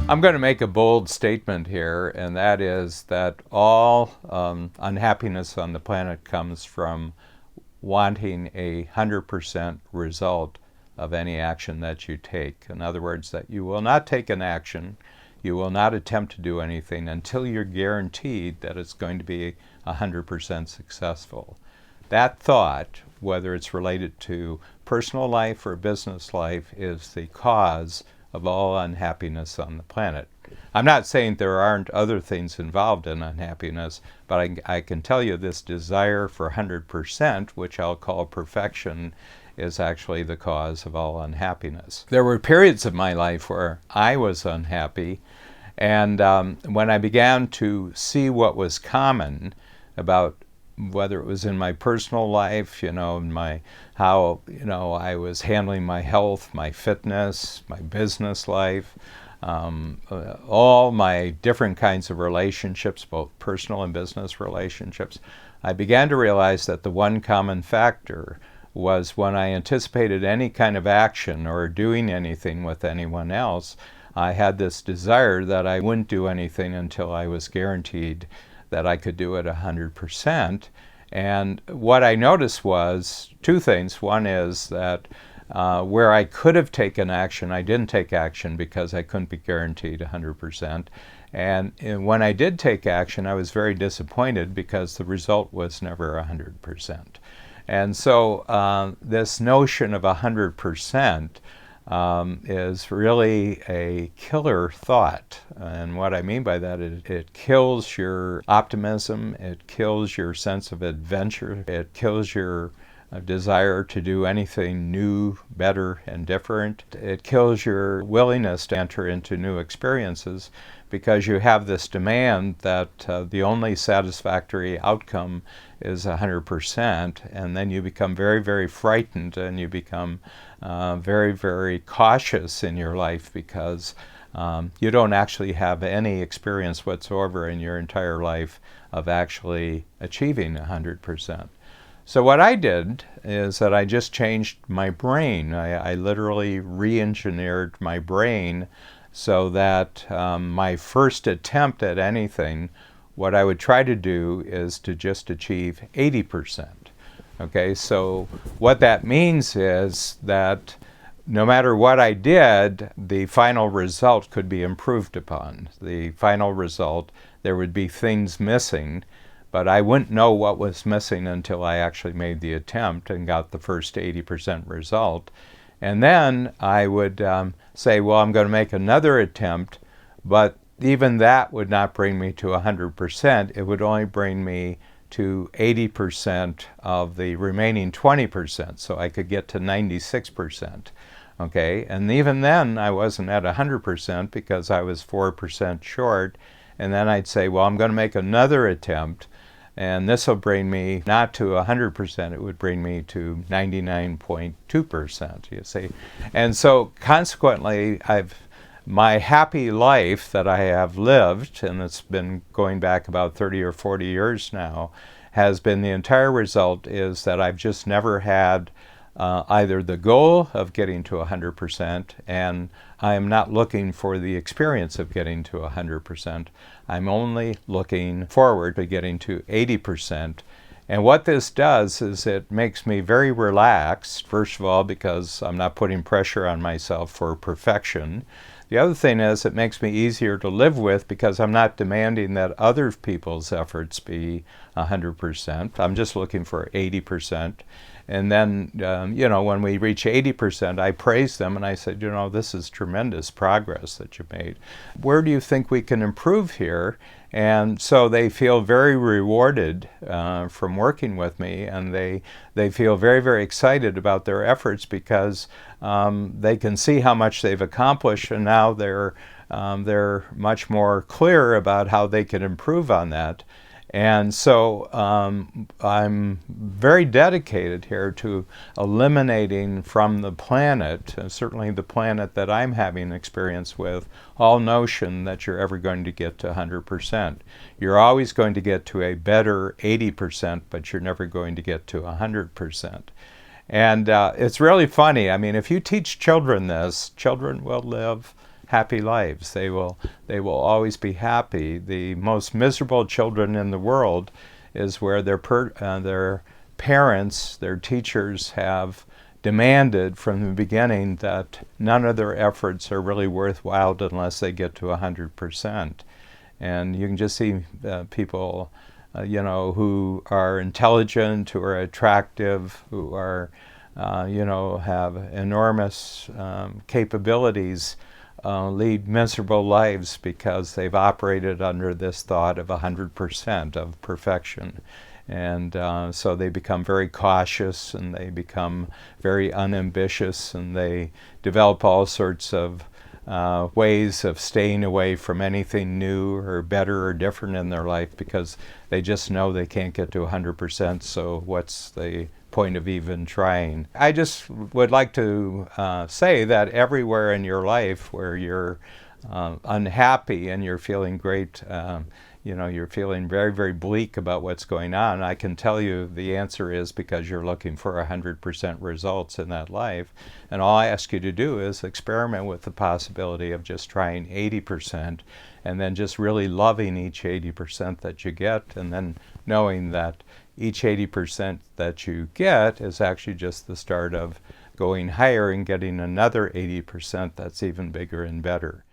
I'm going to make a bold statement here, and that is that all unhappiness on the planet comes from wanting 100% result of any action that you take. In other words, that you will not take an action, you will not attempt to do anything until you're guaranteed that it's going to be 100% successful. That thought, whether it's related to personal life or business life, is the cause of all unhappiness on the planet. I'm not saying there aren't other things involved in unhappiness, but I can tell you this desire for 100%, which I'll call perfection, is actually the cause of all unhappiness. There were periods of my life where I was unhappy, and when I began to see what was common about whether it was in my personal life, how I was handling my health, my fitness, my business life, all my different kinds of relationships, both personal and business relationships, I began to realize that the one common factor was when I anticipated any kind of action or doing anything with anyone else, I had this desire that I wouldn't do anything until I was guaranteed that I could do it 100%. And what I noticed was two things. One is that where I could have taken action, I didn't take action because I couldn't be guaranteed 100%. And when I did take action, I was very disappointed because the result was never 100%. And so this notion of 100% is really a killer thought. And what I mean by that is it kills your optimism, it kills your sense of adventure, it kills your desire to do anything new, better, and different. It kills your willingness to enter into new experiences because you have this demand that the only satisfactory outcome is 100%, and then you become very, very frightened and you become very, very cautious in your life because you don't actually have any experience whatsoever in your entire life of actually achieving 100%. So what I did is that I just changed my brain. I literally re-engineered my brain so that my first attempt at anything, what I would try to do is to just achieve 80%. Okay, so what that means is that no matter what I did, the final result could be improved upon. The final result, there would be things missing, but I wouldn't know what was missing until I actually made the attempt and got the first 80% result. And then I would say, well, I'm going to make another attempt, but even that would not bring me to 100%. It would only bring me to 80% of the remaining 20%, so I could get to 96%. Okay, and even then I wasn't at 100% because I was 4% short, and then I'd say, well, I'm going to make another attempt, and this will bring me not to 100%, it would bring me to 99.2%, you see. And so consequently, my happy life that I have lived, and it's been going back about 30 or 40 years now, has been the entire result is that I've just never had either the goal of getting to 100%, and I am not looking for the experience of getting to 100%. I'm only looking forward to getting to 80%. And what this does is it makes me very relaxed, first of all, because I'm not putting pressure on myself for perfection. The other thing is it makes me easier to live with because I'm not demanding that other people's efforts be 100%. I'm just looking for 80%. And then, when we reach 80%, I praise them and I said, this is tremendous progress that you made. Where do you think we can improve here? And so they feel very rewarded from working with me, and they feel very, very excited about their efforts because they can see how much they've accomplished, and now they're much more clear about how they can improve on that. And so I'm very dedicated here to eliminating from the planet, certainly the planet that I'm having experience with, all notion that you're ever going to get to 100%. You're always going to get to a better 80%, but you're never going to get to 100%. And it's really funny. I mean, if you teach children this, children will live happy lives. They will always be happy. The most miserable children in the world is where their parents, their teachers have demanded from the beginning that none of their efforts are really worthwhile unless they get to 100%. And you can just see people, who are intelligent, who are attractive, who are, have enormous capabilities, lead miserable lives because they've operated under this thought of 100% of perfection. And so they become very cautious, and they become very unambitious, and they develop all sorts of ways of staying away from anything new or better or different in their life because they just know they can't get to 100%, so what's the point of even trying? I just would like to say that everywhere in your life where you're unhappy and you're feeling great, you're feeling very, very bleak about what's going on, I can tell you the answer is because you're looking for 100% results in that life. And all I ask you to do is experiment with the possibility of just trying 80% and then just really loving each 80% that you get, and then knowing that each 80% that you get is actually just the start of going higher and getting another 80% that's even bigger and better.